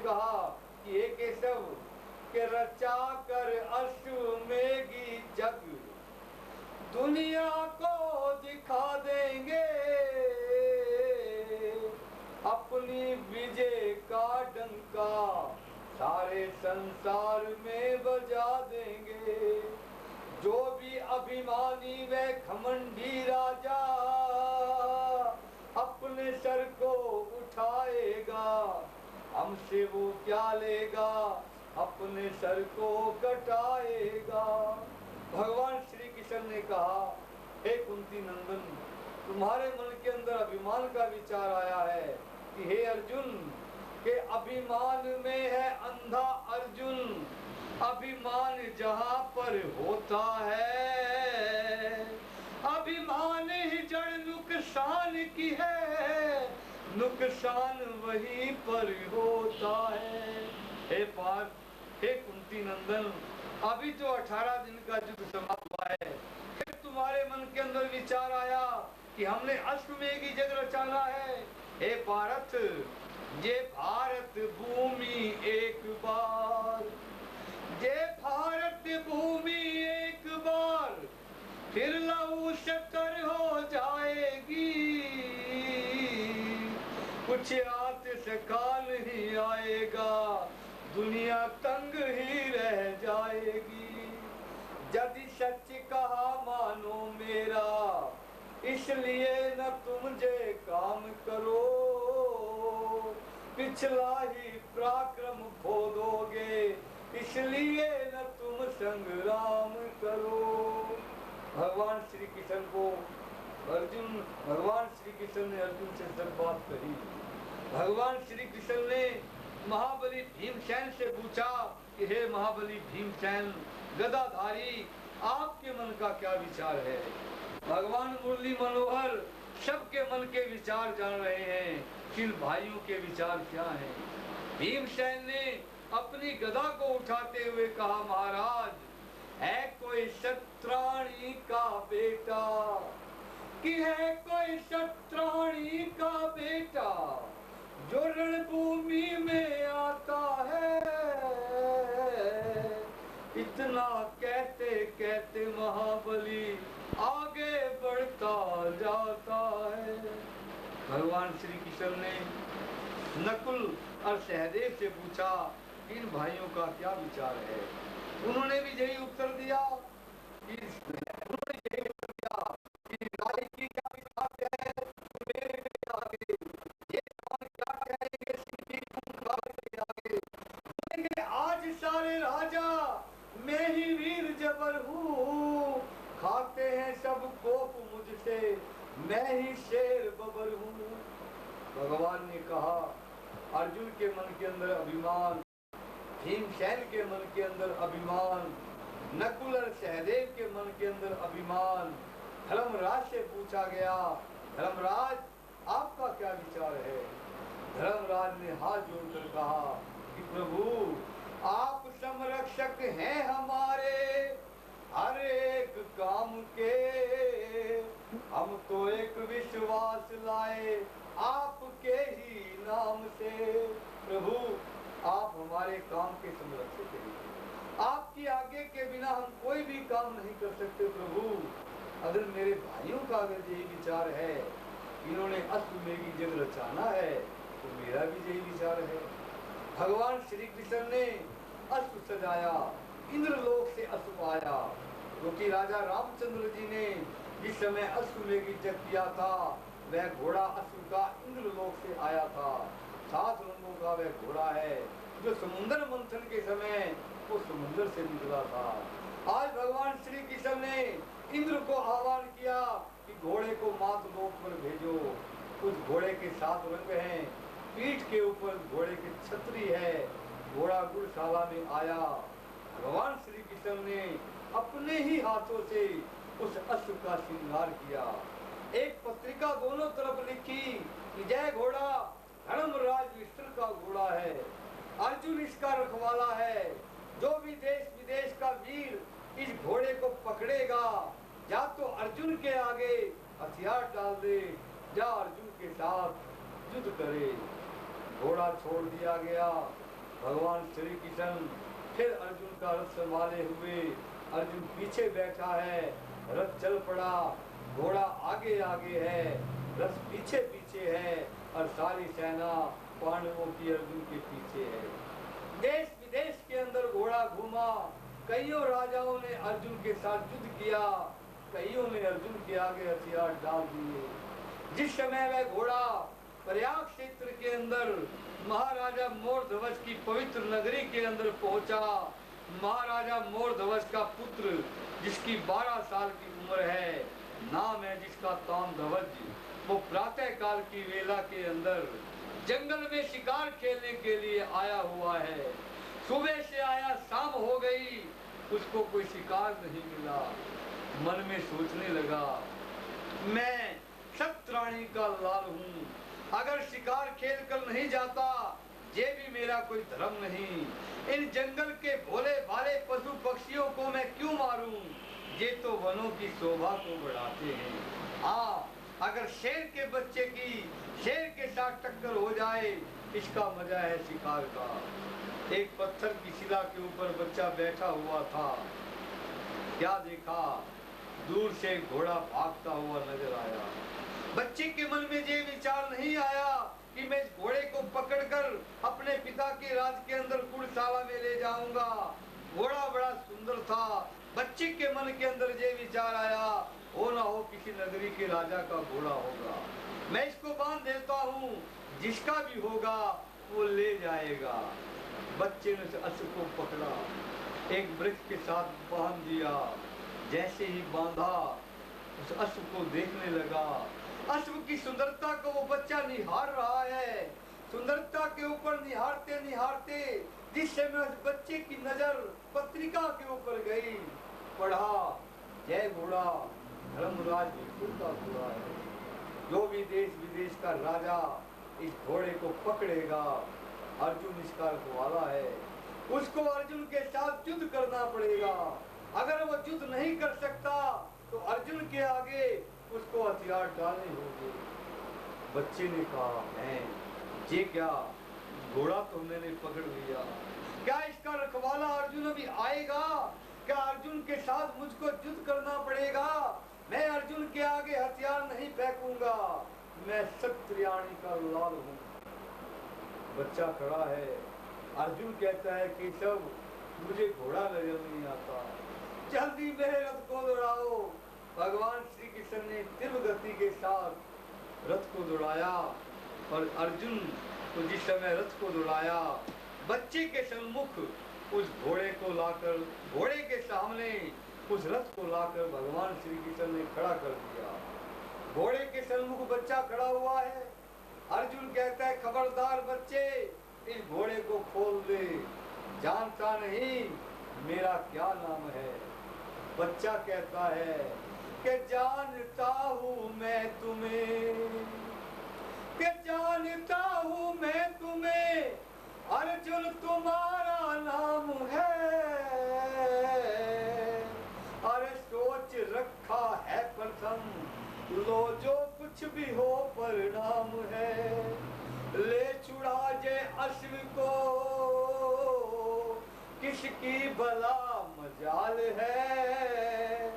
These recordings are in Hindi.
कहा कि हे केशव के रचा कर अश्वमेघी जग दुनिया को दिखा देंगे, अपनी विजय का डंका सारे संसार में बजा देंगे। जो भी अभिमानी व घमंडी राजा अपने सर को उठाएगा, हमसे वो क्या लेगा, अपने सर को कटाएगा। भगवान श्री कृष्ण ने कहा, हे कुंती नंदन, तुम्हारे मन के अंदर अभिमान का विचार आया है कि हे अर्जुन, के अभिमान में है अंधा अर्जुन। अभिमान जहाँ पर होता है, अभिमान ही जड़ नुकसान की है, नुकसान वहीं पर होता है। हे पार्थ, हे कुंती नंदन, अभी तो 18 दिन का युद्ध समाप्त हुआ है, फिर तुम्हारे मन के अंदर विचार आया कि हमने अश्वमेघी जग रचाना है। हे भारत, ये भारत भूमि एक बार, ये भारत भूमि एक बार फिर लहू शक्कर हो जाएगी, कुछ रात से काल ही आएगा, दुनिया तंग ही रह जाएगी। यदि सच कहा मानो मेरा, इसलिए न तुम जे काम करो, पिछला ही पराक्रम खो दोगे, इसलिए न तुम संग्राम करो। भगवान श्री कृष्ण को भगवान श्री कृष्ण ने अर्जुन से सब बात कही। भगवान श्री कृष्ण ने महाबली भीमसेन से पूछा कि हे महाबली भीमसेन गदाधारी, आपके मन का क्या विचार है। भगवान मुरली मनोहर सबके मन के विचार जान रहे हैं कि भाइयों के विचार क्या हैं। भीमसेन ने अपनी गदा को उठाते हुए कहा, महाराज, है कोई शत्राणी का बेटा, कि है कोई शत्राणी का बेटा जो रणभूमि में आता है। इतना कहते कहते महाबली आगे बढ़ता जाता है। भगवान श्री कृष्ण ने नकुल और सहदेव से पूछा, इन भाइयों का क्या विचार है। उन्होंने भी यही उत्तर दिया कि राय की क्या विचार है, मेरे आगे ये क्या कहेंगे, सीधी के आगे। आज सारे राजा मैं ही वीर जबर हूँ, खाते हैं सब कोप मुझसे, मैं ही शेर बबर हूँ। भगवान ने कहा, अर्जुन के मन के अंदर अभिमान, भीमसेन के मन के अंदर अभिमान, नकुल और सहदेव के मन के अंदर अभिमान। धर्मराज से पूछा गया, धर्मराज आपका क्या विचार है। धर्मराज ने हाथ जोड़कर कहा कि प्रभु, आप संरक्षक हैं हमारे हर एक काम के, हम तो एक विश्वास लाए आपके ही नाम से। प्रभु, आप हमारे काम के संरक्षक हैं, आपकी आगे के बिना हम कोई भी काम नहीं कर सकते। प्रभु, अगर मेरे भाइयों का अगर यही विचार है, इन्होंने अश्वमेघी जग रचाना है, तो मेरा भी यही विचार है। भगवान श्री कृष्ण ने अश्व सजाया, इंद्रलोक से अश्व आया, क्योंकि राजा रामचंद्र जी ने जिस समय अश्वमेघी जग किया था, वह घोड़ा अश्व का इंद्रलोक से आया था। 7 रंगों का वह घोड़ा है, जो समुद्र मंथन के समय वो समुद्र से निकला था। आज भगवान श्री कृष्ण ने इंद्र को आह्वान किया कि घोड़े को मात लोक पर भेजो। उस घोड़े के 7 रंग हैं, पीठ के ऊपर घोड़े की छतरी है, घोड़ा गुड़शाला में आया। भगवान श्री कृष्ण ने अपने ही हाथों से उस अश्व का श्रृंगार किया। एक पत्रिका दोनों तरफ लिखी कि जय घोड़ा धर्मराज विष्णु का घोड़ा है, अर्जुन इसका रखवाला है। जो भी देश विदेश का वीर इस घोड़े को पकड़ेगा, या तो अर्जुन के आगे हथियार डाल दे, या अर्जुन के साथ युद्ध करे। घोड़ा छोड़ दिया गया, भगवान श्री कृष्ण फिर अर्जुन का रथ संभाले हुए, अर्जुन पीछे बैठा है, रथ चल पड़ा, घोड़ा आगे आगे है, रथ पीछे पीछे है और सारी सेना पांडवों की अर्जुन के पीछे है। देश विदेश के अंदर घोड़ा घूमा, कईयों राजाओं ने अर्जुन के साथ युद्ध किया, कईयों ने अर्जुन के आगे हथियार डाल दिए। जिस समय वह घोड़ा प्रयाग क्षेत्र के अंदर महाराजा मोरध्वज की पवित्र नगरी के अंदर पहुंचा, महाराजा मोरध्वज का पुत्र जिसकी 12 साल की उम्र है, नाम है जिसका ताम्रध्वज, वो प्रातः काल की वेला के अंदर जंगल में शिकार खेलने के लिए आया हुआ है। सुबह से आया, शाम हो गई, उसको कोई शिकार नहीं मिला। मन में सोचने लगा, मैं क्षत्राणी का लाल हूँ, अगर शिकार खेल कर नहीं जाता, ये भी मेरा कोई धर्म नहीं। इन जंगल के भोले भाले पशु पक्षियों को मैं क्यों मारूं? ये तो वनों की शोभा को बढ़ाते हैं। हाँ, अगर शेर के बच्चे की शेर के साथ टक्कर हो जाए, इसका मजा है शिकार का। एक पत्थर की शिला के ऊपर बच्चा बैठा हुआ था, क्या देखा, दूर से घोड़ा भागता हुआ नजर आया। बच्चे के मन में ये विचार नहीं आया कि मैं इस घोड़े को पकड़कर अपने पिता के राज के अंदर कुड़शाला में ले जाऊंगा। घोड़ा बड़ा सुंदर था, बच्चे के मन के अंदर ये विचार आया, हो ना हो किसी नगरी के राजा का घोड़ा होगा, मैं इसको बांध देता हूँ, जिसका भी होगा वो ले जाएगा। बच्चे ने उस अश्व को पकड़ा, एक वृक्ष के साथ बांध दिया। जैसे ही बांधा, उस अश्व को देखने लगा, अश्व की सुंदरता को वो बच्चा निहार रहा है। सुंदरता के ऊपर निहारते निहारते जिस समय उस बच्चे की नजर पत्रिका के ऊपर गई, पढ़ा, जय घोड़ा धर्मराज विष्णु का घोड़ा है, जो भी देश विदेश का राजा इस घोड़े को पकड़ेगा, अर्जुन इसका रखवाला है, उसको अर्जुन के साथ युद्ध करना पड़ेगा। अगर वो युद्ध नहीं कर सकता तो अर्जुन के आगे उसको हथियार डालने होंगे। बच्चे ने कहा, है ये क्या, घोड़ा तो मैंने पकड़ लिया, क्या इसका रखवाला अर्जुन अभी आएगा? क्या अर्जुन के साथ मुझको युद्ध करना पड़ेगा? मैं अर्जुन के आगे हथियार नहीं फेंकूंगा, मैं क्षत्रियाणी का लाल हूँ। बच्चा खड़ा है, अर्जुन कहता है, केशव मुझे घोड़ा नजर नहीं आता, जल्दी मेरे रथ को दौड़ाओ। भगवान श्री कृष्ण ने तीव्र गति के साथ रथ को दौड़ाया और अर्जुन को जिस समय रथ को दौड़ाया, बच्चे के सम्मुख उस घोड़े को लाकर, घोड़े के सामने उस रथ को लाकर भगवान श्री कृष्ण ने खड़ा कर दिया। घोड़े के सम्मुख बच्चा खड़ा हुआ है। अर्जुन कहता है, खबरदार बच्चे, इस घोड़े को खोल दे, जानता नहीं मेरा क्या नाम है। बच्चा कहता है कि जानता हूँ मैं तुम्हें, कि जानता हूँ मैं तुम्हें, अर्जुन तुम्हारा नाम है, अरे सोच रखा है प्रथम, लो जो कुछ भी हो परिणाम है, ले छुड़ा जे अश्व को, किसकी भला मजाल है,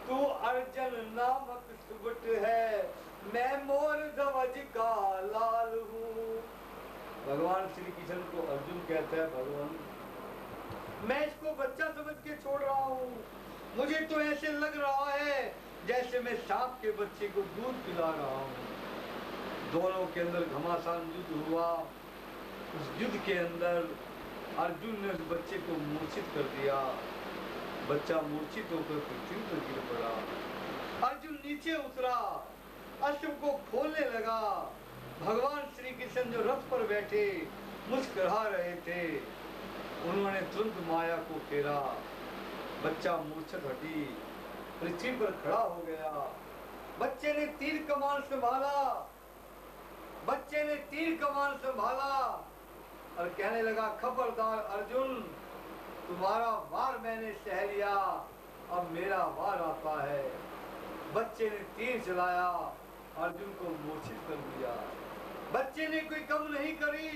तू अर्जुन नामक सुबट है, मैं मोर ध्वज का लाल हूँ। भगवान श्री कृष्ण को अर्जुन कहता है, भगवान मैं इसको बच्चा समझ के छोड़ रहा हूँ, मुझे तो ऐसे लग रहा है जैसे मैं सांप के बच्चे को दूध पिला रहा हूँ। दोनों के अंदर घमासान युद्ध हुआ। उस युद्ध के अंदर अर्जुन ने उस बच्चे को मूर्छित कर दिया। बच्चा मूर्छित होकर पृथ्वी पर गिर पड़ा। अर्जुन नीचे उतरा, अश्व को खोलने लगा। भगवान श्री कृष्ण जो रथ पर बैठे मुस्कुरा रहे थे, उन्होंने तुरंत माया को फेरा। बच्चा मूर्छित हटी, पृथ्वी पर खड़ा हो गया। बच्चे ने तीर कमान संभाला, बच्चे ने तीर कमान संभाला और कहने लगा, खबरदार अर्जुन, तुम्हारा वार मैंने सह लिया, अब मेरा वार आता है। बच्चे ने तीर चलाया, अर्जुन को मूर्छित कर दिया। बच्चे ने कोई कम नहीं करी,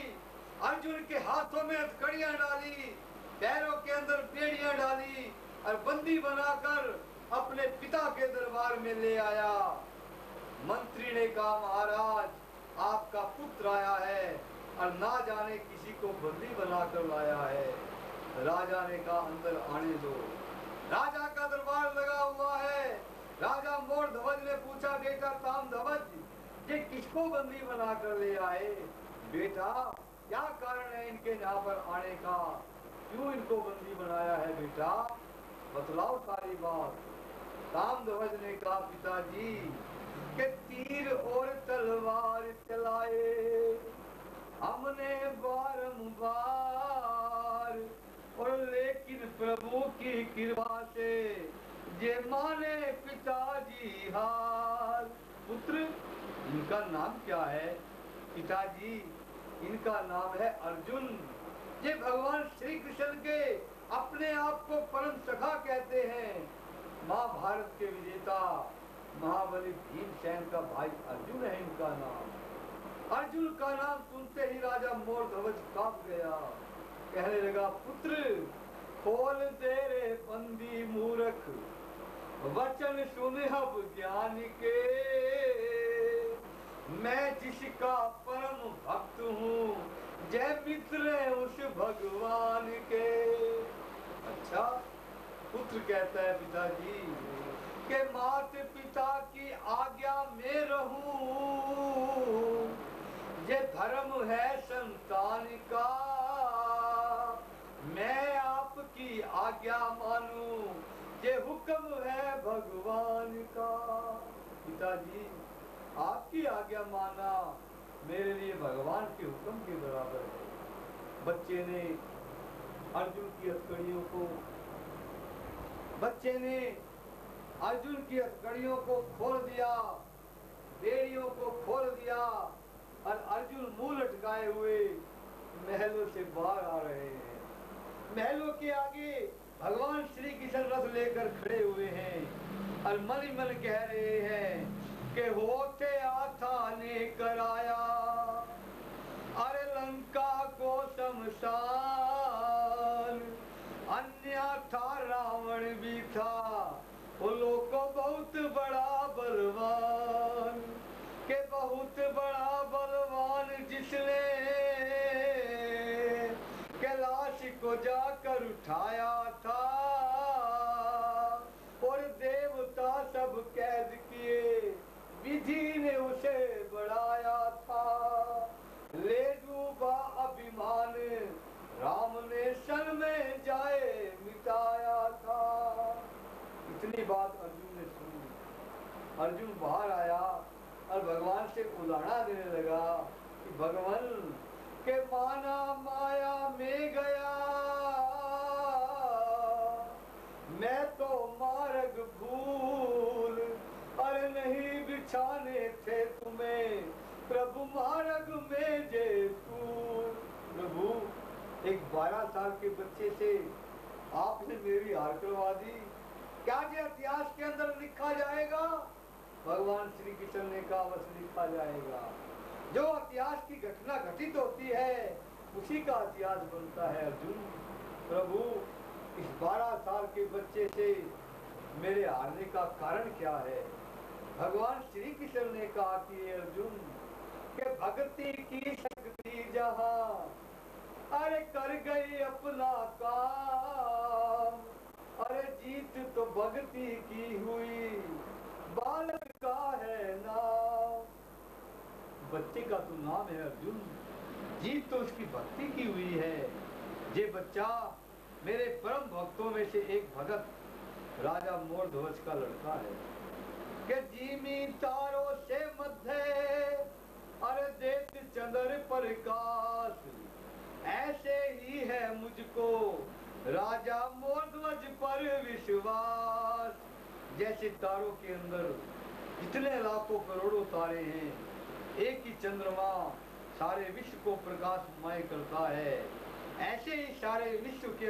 अर्जुन के हाथों में हथकड़ियां डाली, पैरों के अंदर बेड़ियां डाली और बंदी बनाकर अपने पिता के दरबार में ले आया। मंत्री ने कहा महाराज आपका पुत्र आया है और ना जाने किसी को बंदी बनाकर लाया है। राजा ने कहा अंदर आने दो। राजा का दरबार लगा हुआ है। राजा मोर ध्वज ने पूछा बेटा ताम ध्वज ये किसको बंदी बनाकर ले आए? बेटा क्या कारण है इनके यहाँ पर आने का, क्यों इनको बंदी बनाया है बेटा, बतलाओ सारी बात। ताम ध्वज ने कहा पिताजी के तीर और तलवार चलाए हमने बारंबार, और लेकिन प्रभु की कृपा से ये माने पिताजी हार। पुत्र इनका नाम क्या है? पिताजी इनका नाम है अर्जुन। ये भगवान श्री कृष्ण के अपने आप को परम सखा कहते हैं। महाभारत के विजेता महाबली भीमसेन का भाई अर्जुन है इनका नाम। अर्जुन का नाम सुनते ही राजा मोर ध्वज कांप गया। कहने लगा पुत्र खोल दे रे बंदी मूर्ख, वचन सुन अब ज्ञान के, मैं जिसका परम भक्त हूँ जय मित्र उस भगवान के। अच्छा पुत्र कहता है पिताजी के माता पिता की आज्ञा में रहूं, ये धर्म है संतान का, मैं आपकी आज्ञा मानूं, ये हुक्म है भगवान का। पिताजी आपकी आज्ञा माना मेरे लिए भगवान के हुक्म के बराबर है। बच्चे ने अर्जुन की हथकड़ियों को खोल दिया, बेड़ियों को खोल दिया और अर्जुन मुंह लटकाए हुए महलों से बाहर आ रहे हैं। महलों के आगे भगवान श्री कृष्ण रथ लेकर खड़े हुए हैं और मन ही मन कह रहे हैं कि होते आता ने कराया, अरे लंका को शमशान, अन्यथा रावण भी था वो लोग को बहुत बड़ा बलवान, के बहुत बड़ा बलवान जिसने कैलाश को जाकर उठाया था, और देवता सब कैद किए विधि ने उसे बढ़ाया था, ले डूबा अभिमान राम ने सन में जाए मिटाया था। इतनी बात अर्जुन ने सुनी। अर्जुन बाहर आया और भगवान से उलाहना देने लगा कि भगवान के माना माया में गया, मैं तो मार्ग भूल, अरे नहीं बिछाने थे तुम्हें प्रभु मार्ग में जे तूल। प्रभु एक 12 साल के बच्चे से आपने मेरी हार करवा दी, क्या ये इतिहास के अंदर लिखा जाएगा? भगवान श्री कृष्ण ने कहा बस लिखा जाएगा। जो इतिहास की घटना घटित होती है उसी का इतिहास बनता है। अर्जुन प्रभु इस 12 साल के बच्चे से मेरे हारने का कारण क्या है? भगवान श्री कृष्ण ने कहा कि अर्जुन के भक्ति की शक्ति जहाँ, अरे कर गई अपना काम, अरे जीत तो भक्ति की हुई बालक का है नाम। बच्चे का तो नाम है अर्जुन, जीत तो उसकी भक्ति की हुई है। ये बच्चा मेरे परम भक्तों में से एक भगत राजा मोर ध्वज का लड़का है कि जीमी तारों से मध्य, अरे देत चंद्र प्रकाश, ऐसे ही है मुझको राजा मोर ध्वज पर विश्वास। जैसे तारों के अंदर जितने लाखों करोड़ों तारे हैं, एक ही चंद्रमा सारे विश्व को प्रकाशमय करता है, ऐसे ही सारे विश्व के